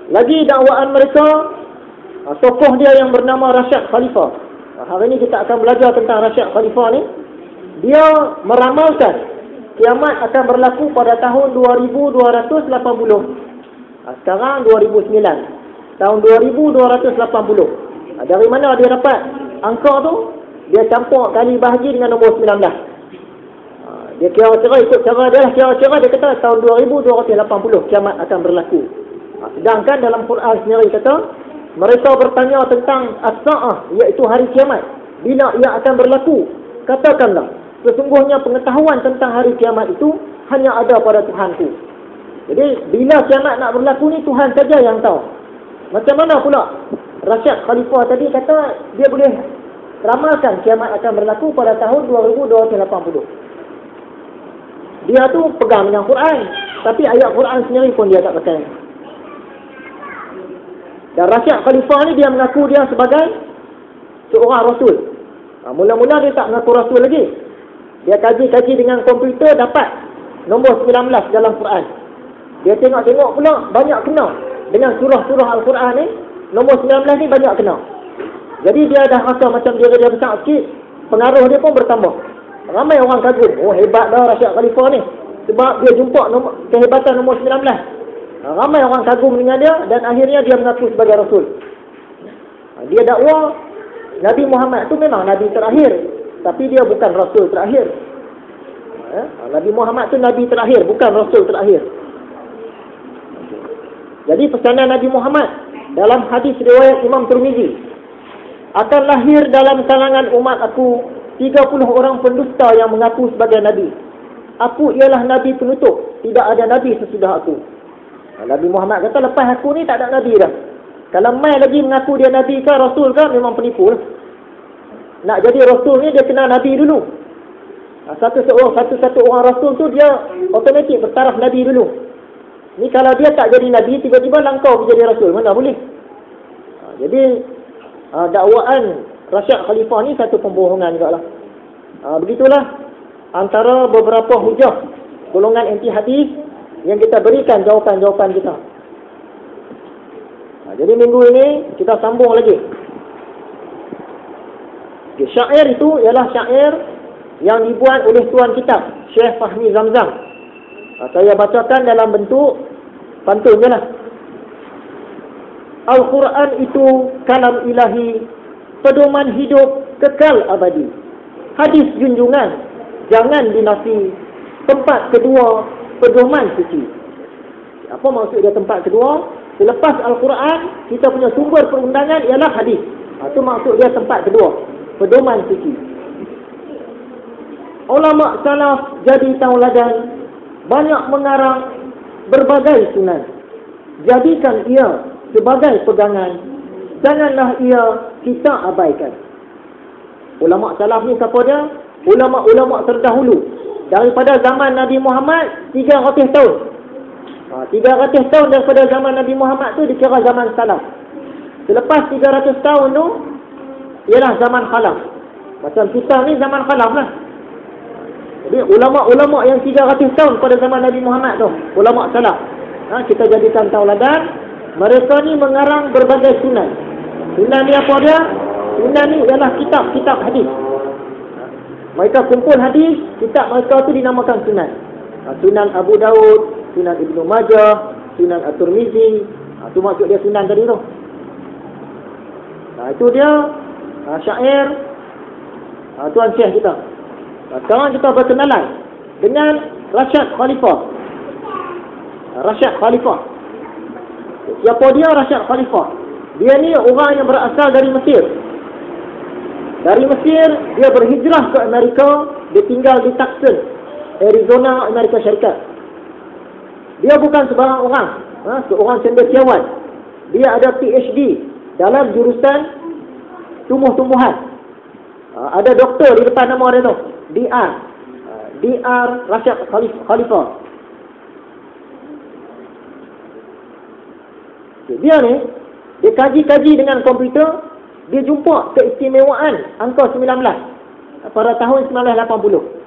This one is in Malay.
Lagi dakwaan mereka, tokoh dia yang bernama Rasyad Khalifah. Hari ini kita akan belajar tentang Rasyad Khalifah ni. Dia meramalkan kiamat akan berlaku pada tahun 2280. Sekarang 2009. Tahun 2280. Dari mana dia dapat angka tu? Dia campur kali bahagi dengan nombor 19. Dia kira-kira ikut cara dia lah. Kira-kira dia kata tahun 2280 kiamat akan berlaku. Sedangkan dalam Quran sendiri kata, mereka bertanya tentang as-sa'ah, iaitu hari kiamat. Bila ia akan berlaku? Katakanlah, sesungguhnya pengetahuan tentang hari kiamat itu hanya ada pada Tuhanku. Jadi, bila kiamat nak berlaku ni, Tuhan saja yang tahu. Macam mana pula Rasyad Khalifah tadi kata dia boleh ramalkan kiamat akan berlaku pada tahun 2280. Dia tu pegang dengan Quran, tapi ayat Quran sendiri pun dia tak pakai. Dan Rasyad Khalifah ni dia mengaku dia sebagai seorang rasul. Mula-mula dia tak mengaku rasul lagi. Dia kaji-kaji dengan komputer, dapat nombor 19 dalam Quran. Dia tengok-tengok pula banyak kena dengan surah-surah Al-Quran ni. Nombor 19 ni banyak kena. Jadi dia dah rasa macam diri dia besar sikit, pengaruh dia pun bertambah. Ramai orang kagum, oh hebat dah Rasyad Khalifah ni, sebab dia jumpa kehebatan nombor 19. Ramai orang kagum dengan dia, dan akhirnya dia mengaku sebagai rasul. Dia dakwa Nabi Muhammad tu memang Nabi terakhir, tapi dia bukan rasul terakhir. Nabi Muhammad tu Nabi terakhir, bukan rasul terakhir. Jadi pesanan Nabi Muhammad dalam hadis riwayat Imam Tirmizi, akan lahir dalam kalangan umat aku 30 orang pendusta yang mengaku sebagai Nabi. Aku ialah Nabi penutup, tidak ada Nabi sesudah aku. Nabi Muhammad kata, lepas aku ni tak ada Nabi dah. Kalau mai lagi mengaku dia Nabi ke Rasul ke, memang penipu lah. Nak jadi Rasul ni dia kena Nabi dulu. Satu-satu orang Rasul tu dia otomatik bertaraf Nabi dulu. Ni kalau dia tak jadi Nabi, tiba-tiba langkau jadi Rasul, mana boleh. Jadi dakwaan Rasyad Khalifah ni satu pembohongan juga lah. Begitulah antara beberapa hujah golongan anti hadis yang kita berikan jawapan-jawapan kita. Jadi minggu ini kita sambung lagi. Syair itu ialah syair yang dibuat oleh tuan kitab Syekh Fahmi Zamzam. Saya bacakan dalam bentuk pantun je lah. Al-Quran itu kalam ilahi, pedoman hidup kekal abadi. Hadis junjungan, jangan dinafi. Tempat kedua, pedoman suci. Apa maksud dia tempat kedua? Selepas Al-Quran, kita punya sumber perundangan ialah hadis. Itu maksud dia tempat kedua, pedoman suci. Ulama salaf jadi tauladan, banyak mengarang berbagai sunan. Jadikan ia sebagai pegangan, janganlah ia kita abaikan. Ulama salaf ni siapa dia? Ulama-ulama terdahulu. Daripada zaman Nabi Muhammad 300 tahun. 300 tahun daripada zaman Nabi Muhammad tu dikira zaman salaf. Selepas 300 tahun tu ialah zaman khalaf. Macam kita ni zaman khalaf lah. Jadi ulama-ulama yang 300 tahun pada zaman Nabi Muhammad tu, ulama salaf, kita jadikan tauladan. Mereka ni mengarang berbagai sunan. Sunan ni apa dia? Sunan ni ialah kitab-kitab hadis. Mereka kumpul hadis, kitab mereka tu dinamakan sunan. Sunan Abu Daud, Sunan Ibnu Majah, Sunan At-Tirmizi. Itu maksud dia sunan tadi tu. Itu dia syair Tuan Syekh kita. Sekarang kita berkenalan dengan Rasyad Khalifah. Rasyad Khalifah. Siapa dia Rasyad Khalifah? Dia ni orang yang berasal dari Mesir. Dari Mesir, dia berhijrah ke Amerika. Dia tinggal di Tucson, Arizona, Amerika Syarikat. Dia bukan sebarang orang, seorang cendekiawan. Dia ada PhD dalam jurusan tumbuh-tumbuhan. Ada doktor di depan nama dia tu, DR Rasyad Khalifah. Dia ni, dia kaji-kaji dengan komputer, dia jumpa keistimewaan angka 19 pada tahun 1980.